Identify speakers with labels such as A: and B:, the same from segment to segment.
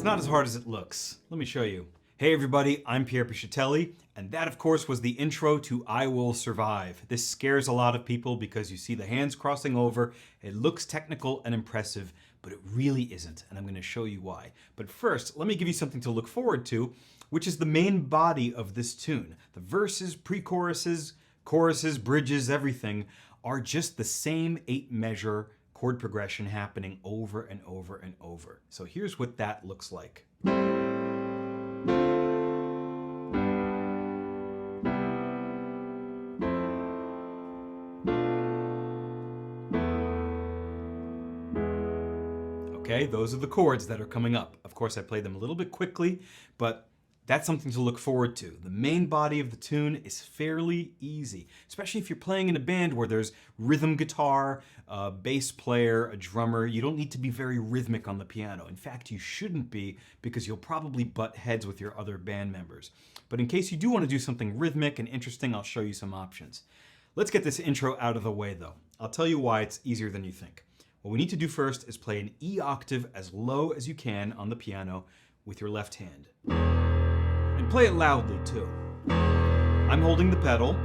A: It's not as hard as it looks. Let me show you. Hey everybody, I'm Pierre Piscitelli, and that of course was the intro to I Will Survive. This scares a lot of people because you see the hands crossing over, it looks technical and impressive, but it really isn't, and I'm going to show you why. But first, let me give you something to look forward to, which is the main body of this tune. The verses, pre-choruses, choruses, bridges, everything are just the same 8-measure chord progression happening over and over and over. So here's what that looks like. Okay, those are the chords that are coming up. Of course, I played them a little bit quickly, but that's something to look forward to. The main body of the tune is fairly easy, especially if you're playing in a band where there's rhythm guitar, a bass player, a drummer. You don't need to be very rhythmic on the piano. In fact, you shouldn't be, because you'll probably butt heads with your other band members. But in case you do want to do something rhythmic and interesting, I'll show you some options. Let's get this intro out of the way though. I'll tell you why it's easier than you think. What we need to do first is play an E octave as low as you can on the piano with your left hand. And play it loudly too. I'm holding the pedal,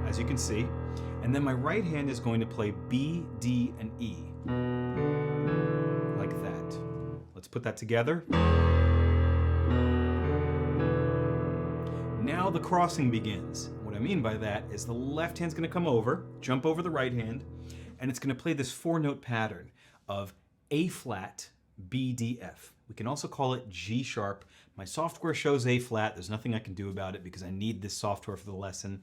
A: as you can see, and then my right hand is going to play B, D, and E. Like that. Let's put that together. Now the crossing begins. What I mean by that is the left hand's going to come over, jump over the right hand, and it's going to play this 4-note pattern of A flat, B, D, F. We can also call it G sharp. My software shows A flat. There's nothing I can do about it because I need this software for the lesson.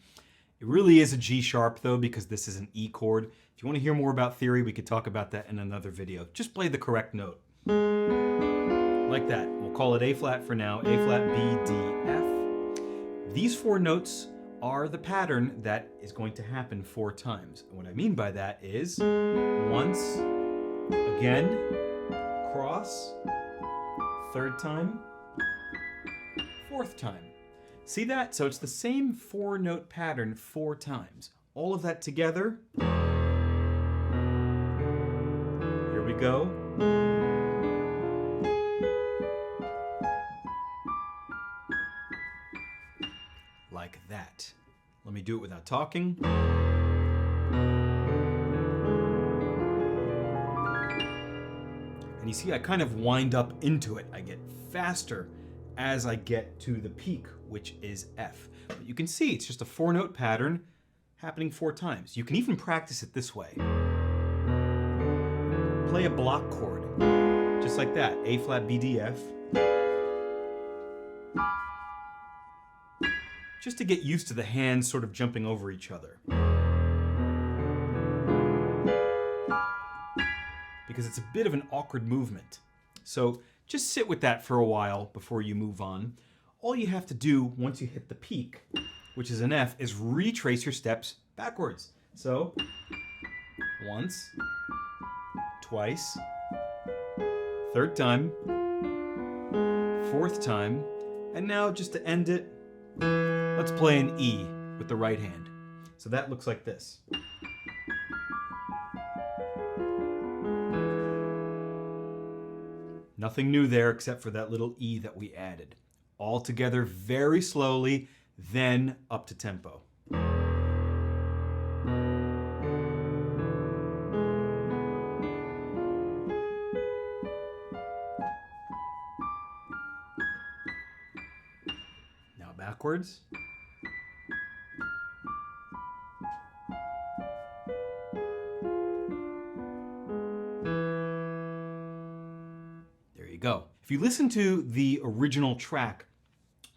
A: It really is a G sharp though, because this is an E chord. If you want to hear more about theory, we could talk about that in another video. Just play the correct note. Like that. We'll call it A flat for now. A flat, B, D, F. These 4 notes are the pattern that is going to happen 4 times. And what I mean by that is once, again, cross, 3rd time, 4th time. See that? So it's the same 4-note pattern 4 times. All of that together. Here we go. Like that. Let me do it without talking. And you see, I kind of wind up into it. I get faster as I get to the peak, which is F. But you can see it's just a 4-note pattern happening 4 times. You can even practice it this way. Play a block chord, just like that. A flat, B, D, F. Just to get used to the hands sort of jumping over each other. Because it's a bit of an awkward movement. So just sit with that for a while before you move on. All you have to do once you hit the peak, which is an F, is retrace your steps backwards. So once, twice, 3rd time, 4th time, and now just to end it, let's play an E with the right hand. So that looks like this. Nothing new there except for that little E that we added. All together very slowly, then up to tempo. Now backwards. Go. If you listen to the original track,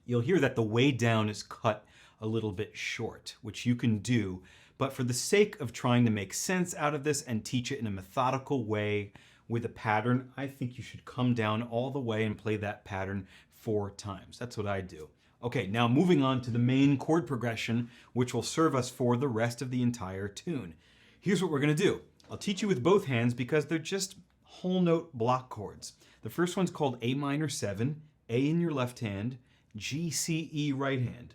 A: you'll hear that the way down is cut a little bit short, which you can do, but for the sake of trying to make sense out of this and teach it in a methodical way with a pattern, I think you should come down all the way and play that pattern 4 times. That's what I do. Okay, now moving on to the main chord progression, which will serve us for the rest of the entire tune. Here's what we're going to do. I'll teach you with both hands because they're just whole note block chords. The first one's called A minor 7, A in your left hand, G, C, E right hand.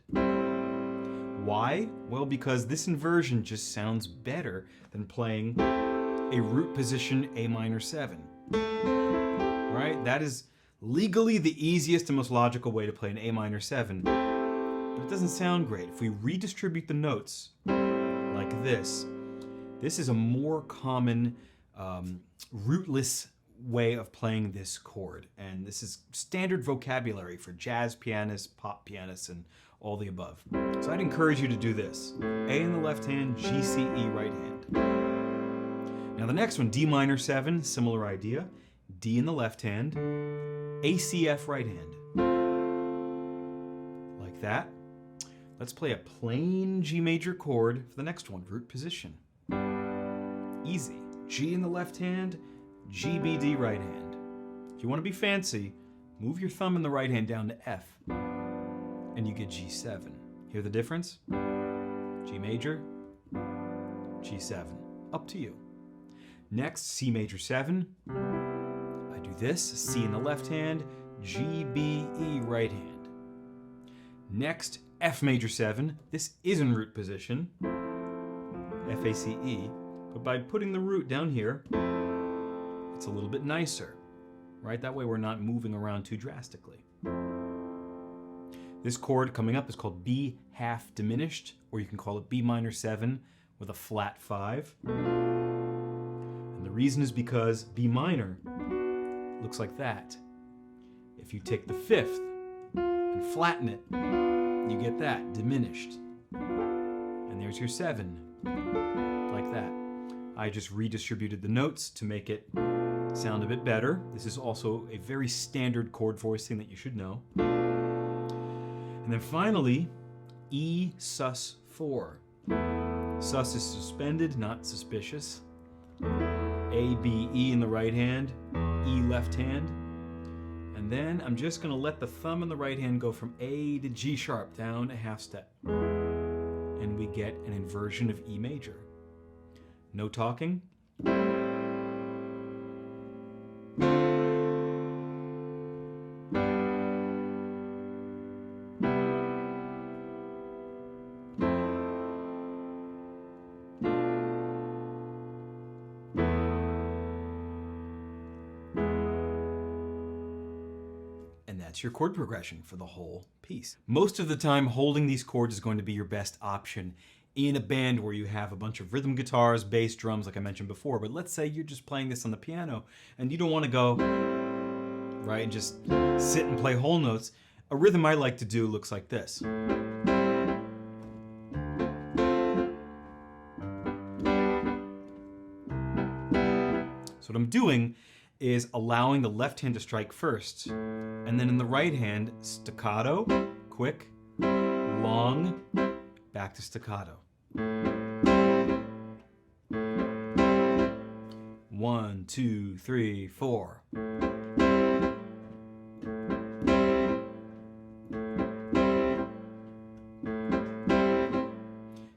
A: Why? Well, because this inversion just sounds better than playing a root position A minor 7. Right? That is Legally the easiest and most logical way to play an A minor 7, but it doesn't sound great. If we redistribute the notes like this is a more common rootless way of playing this chord, and this is standard vocabulary for jazz pianists, pop pianists, and all the above. So I'd encourage you to do this. A in the left hand, G, C, E right hand. Now the next one, D minor 7, similar idea. D in the left hand, A, C, F right hand. Like that. Let's play a plain G major chord for the next one, root position. Easy. G in the left hand, G, B, D right hand. If you want to be fancy, move your thumb in the right hand down to F, and you get G7. Hear the difference? G major, G7. Up to you. Next, C major 7. I do this, C in the left hand, G, B, E right hand. Next, F major 7. This is in root position, F, A, C, E. But by putting the root down here, it's a little bit nicer, right? That way we're not moving around too drastically. This chord coming up is called B half diminished, or you can call it B minor 7 with a flat 5. And the reason is because B minor looks like that. If you take the 5th and flatten it, you get that, diminished. And there's your 7, like that. I just redistributed the notes to make it sound a bit better. This is also a very standard chord voicing that you should know. And then finally, E sus 4. Sus is suspended, not suspicious. A, B, E in the right hand, E left hand. And then I'm just going to let the thumb in the right hand go from A to G sharp down a half step. And we get an inversion of E major. No talking. That's your chord progression for the whole piece. Most of the time, holding these chords is going to be your best option in a band where you have a bunch of rhythm guitars, bass, drums, like I mentioned before. But let's say you're just playing this on the piano and you don't want to go, right, and just sit and play whole notes. A rhythm I like to do looks like this. So what I'm doing is allowing the left hand to strike first, and then in the right hand, staccato, quick, long, back to staccato. 1, 2, 3, 4.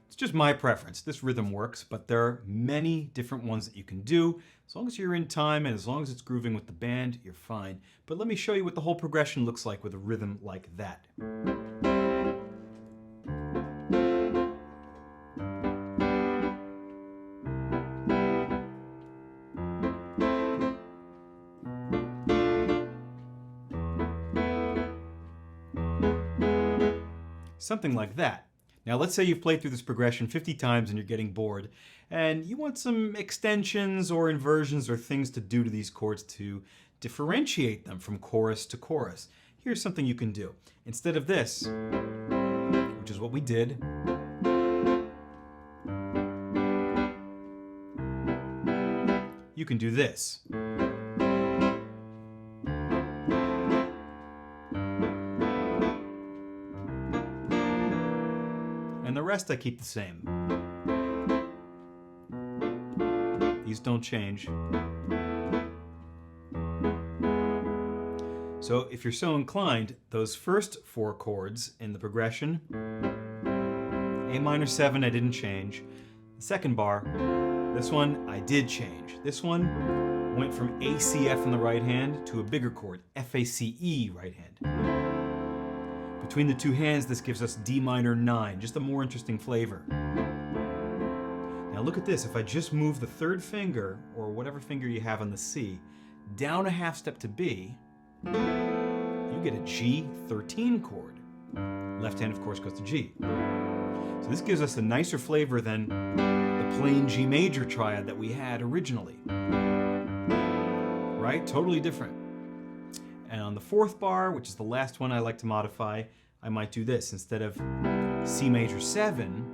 A: It's just my preference. This rhythm works, but there are many different ones that you can do. As long as you're in time and as long as it's grooving with the band, you're fine. But let me show you what the whole progression looks like with a rhythm like that. Something like that. Now let's say you've played through this progression 50 times and you're getting bored, and you want some extensions or inversions or things to do to these chords to differentiate them from chorus to chorus. Here's something you can do. Instead of this, which is what we did, you can do this. And the rest I keep the same. These don't change. So if you're so inclined, those first 4 chords in the progression, A minor 7 I didn't change. The second bar, this one I did change. This one went from A, C, F in the right hand to a bigger chord, F, A, C, E right hand. Between the two hands, this gives us D minor 9, just a more interesting flavor. Now look at this, if I just move the 3rd finger, or whatever finger you have on the C, down a half step to B, you get a G13 chord. Left hand, of course, goes to G. So this gives us a nicer flavor than the plain G major triad that we had originally. Right? Totally different. And on the fourth bar, which is the last one I like to modify, I might do this. Instead of C major 7,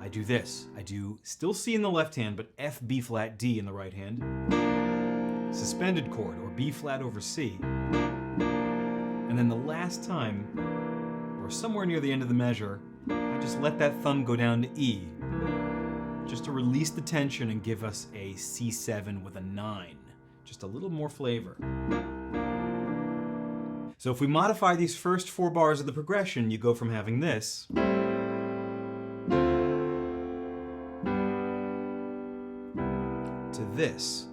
A: I do this. I do still C in the left hand, but F, B flat, D in the right hand. Suspended chord, or B flat over C. And then the last time, or somewhere near the end of the measure, I just let that thumb go down to E, just to release the tension and give us a C7 with a 9. Just a little more flavor. So if we modify these first 4 bars of the progression, you go from having this to this.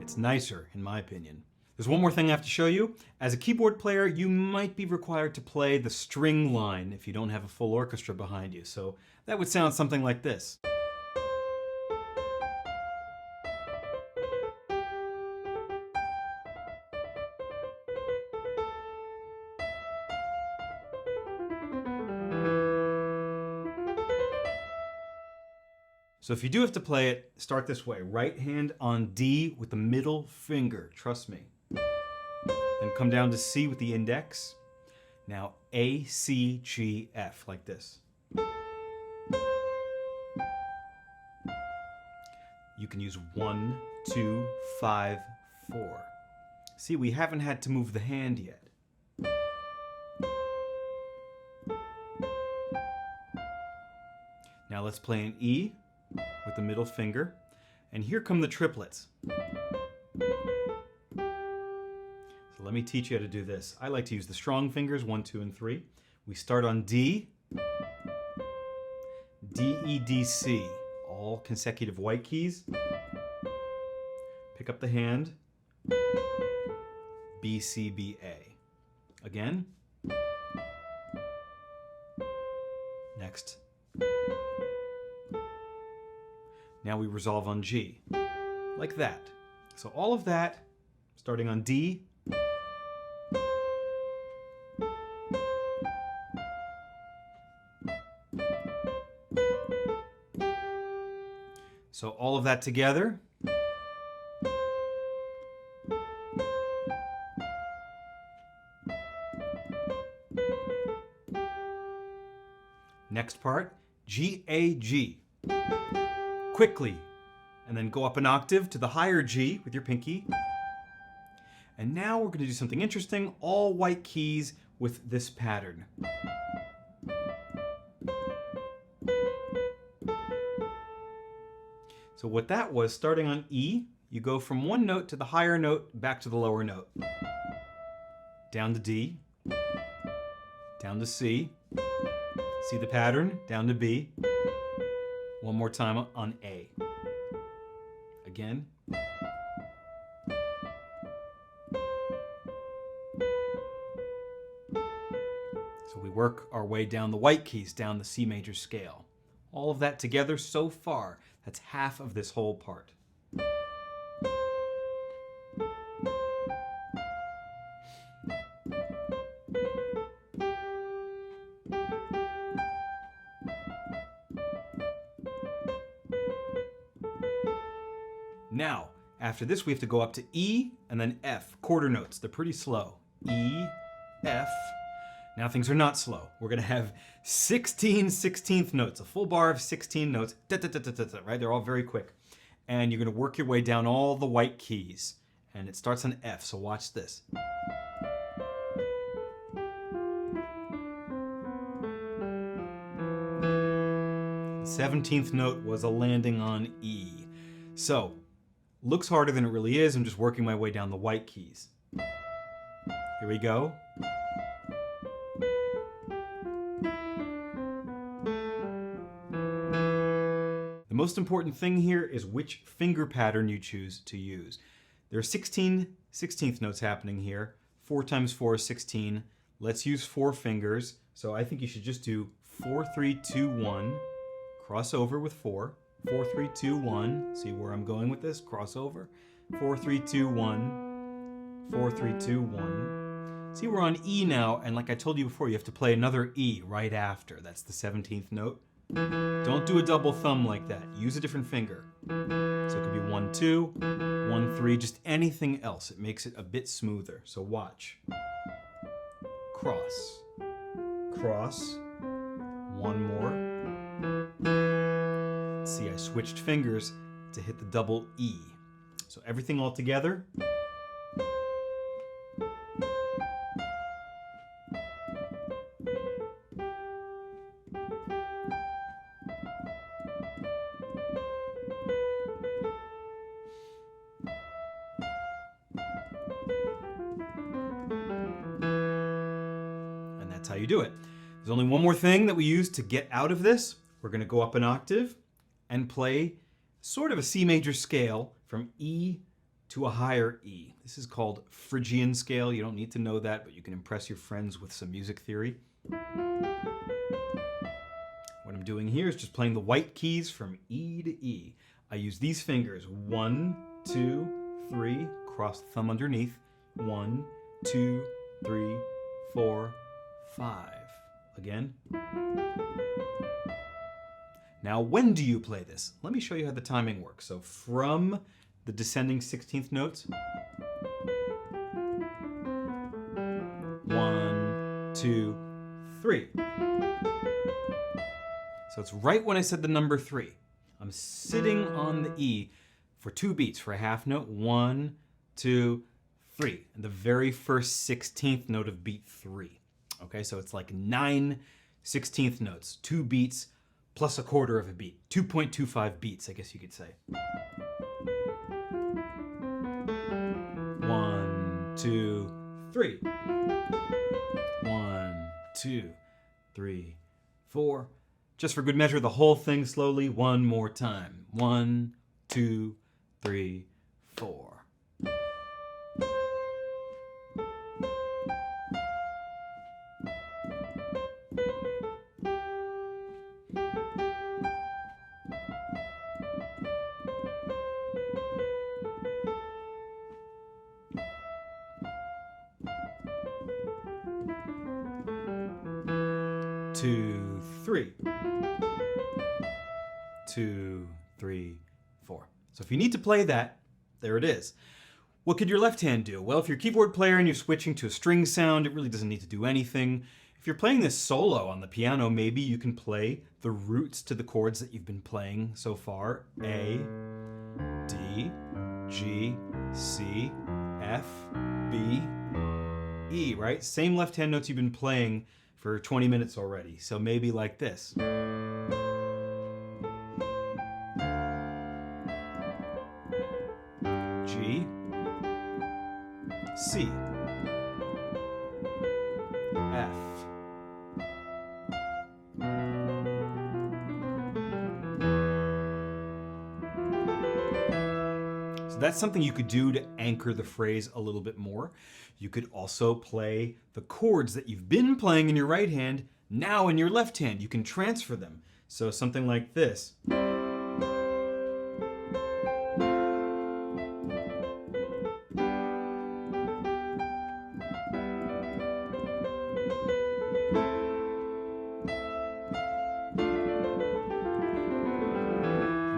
A: It's nicer, in my opinion. There's one more thing I have to show you. As a keyboard player, you might be required to play the string line if you don't have a full orchestra behind you. So that would sound something like this. So if you do have to play it, start this way. Right hand on D with the middle finger, trust me. Then come down to C with the index. Now A, C, G, F, like this. You can use 1, 2, 5, 4. See, we haven't had to move the hand yet. Now let's play an E with the middle finger, and here come the triplets. So let me teach you how to do this. I like to use the strong fingers, 1, 2, and 3. We start on D, D, E, D, C, all consecutive white keys. Pick up the hand, B, C, B, A. Again. Next. Now we resolve on G, like that. So all of that, starting on D, so all of that together, next part, G, A, G. Quickly, and then go up an octave to the higher G with your pinky. And now we're going to do something interesting, all white keys with this pattern. So what that was, starting on E, you go from one note to the higher note, back to the lower note. Down to D, down to C, see the pattern, down to B. One more time on A. Again. So we work our way down the white keys, down the C major scale. All of that together so far, that's half of this whole part. Now, after this, we have to go up to E and then F, quarter notes. They're pretty slow. E, F. Now things are not slow. We're going to have 16 16th notes, a full bar of 16 notes, right? They're all very quick. And you're going to work your way down all the white keys. And it starts on F, so watch this. The 17th note was a landing on E. So, looks harder than it really is. I'm just working my way down the white keys. Here we go. The most important thing here is which finger pattern you choose to use. There are 16 16th notes happening here. 4 times 4 is 16. Let's use 4 fingers. So I think you should just do 4, 3, 2, 1. cross over with 4. 4, 3, 2, 1. See where I'm going with this? Cross over. 4, 3, 2, 1. 4, 3, 2, 1. See, we're on E now, and like I told you before, you have to play another E right after. That's the 17th note. Don't do a double thumb like that. Use a different finger. So it could be 1, 2, 1, 3, just anything else. It makes it a bit smoother. So watch. Cross. Cross. One more. See, I switched fingers to hit the double E. So everything all together. And that's how you do it. There's only one more thing that we use to get out of this. We're going to go up an octave and play sort of a C major scale from E to a higher E. This is called Phrygian scale. You don't need to know that, but you can impress your friends with some music theory. What I'm doing here is just playing the white keys from E to E. I use these fingers. 1, 2, 3, cross the thumb underneath. 1, 2, 3, 4, 5. Again. Now, when do you play this? Let me show you how the timing works. So from the descending 16th notes, 1, 2, 3. So it's right when I said the number 3. I'm sitting on the E for 2 beats for a half note. 1, 2, 3. And the very first 16th note of beat 3. Okay, so it's like 9 16th notes, 2 beats plus a quarter of a beat. 2.25 beats, I guess you could say. 1, 2, 3. 1, 2, 3, 4. Just for good measure, the whole thing slowly one more time. 1, 2, 3, 4. Two, 3. 2, 3, 4. So if you need to play that, there it is. What could your left hand do? Well, if you're a keyboard player and you're switching to a string sound, it really doesn't need to do anything. If you're playing this solo on the piano, maybe you can play the roots to the chords that you've been playing so far. A, D, G, C, F, B, E, right? Same left hand notes you've been playing for 20 minutes already. So maybe like this. G, C, F. So that's something you could do to anchor the phrase a little bit more. You could also play the chords that you've been playing in your right hand, now in your left hand. You can transfer them. So something like this. And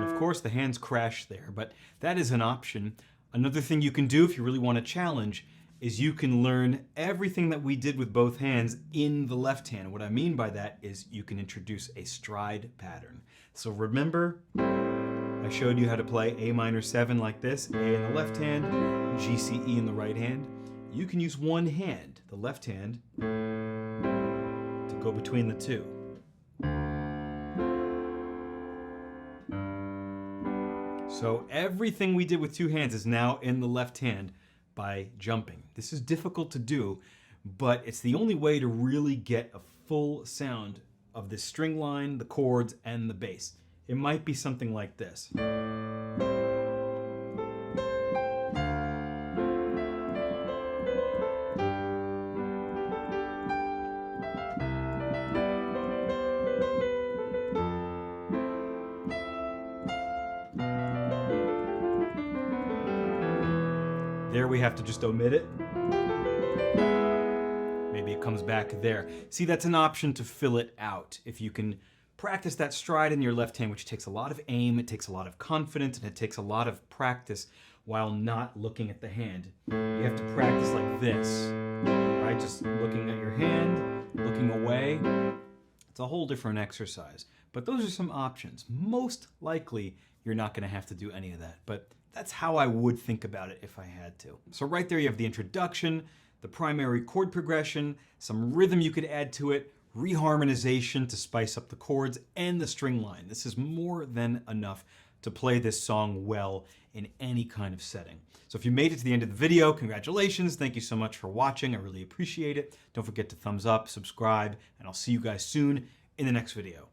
A: of course, the hands crash there, but that is an option. Another thing you can do if you really want to challenge is you can learn everything that we did with both hands in the left hand. What I mean by that is you can introduce a stride pattern. So remember, I showed you how to play A minor 7 like this, A in the left hand, G, C, E in the right hand. You can use one hand, the left hand, to go between the two. So everything we did with 2 hands is now in the left hand by jumping. This is difficult to do, but it's the only way to really get a full sound of the string line, the chords, and the bass. It might be something like this. There we have to just omit it. Maybe it comes back there. See, that's an option to fill it out. If you can practice that stride in your left hand, which takes a lot of aim, it takes a lot of confidence, and it takes a lot of practice while not looking at the hand. You have to practice like this, right? Just looking at your hand, looking away. It's a whole different exercise. But those are some options. Most likely, you're not going to have to do any of that. But that's how I would think about it if I had to. So right there you have the introduction, the primary chord progression, some rhythm you could add to it, reharmonization to spice up the chords, and the string line. This is more than enough to play this song well in any kind of setting. So if you made it to the end of the video, congratulations. Thank you so much for watching. I really appreciate it. Don't forget to thumbs up, subscribe, and I'll see you guys soon in the next video.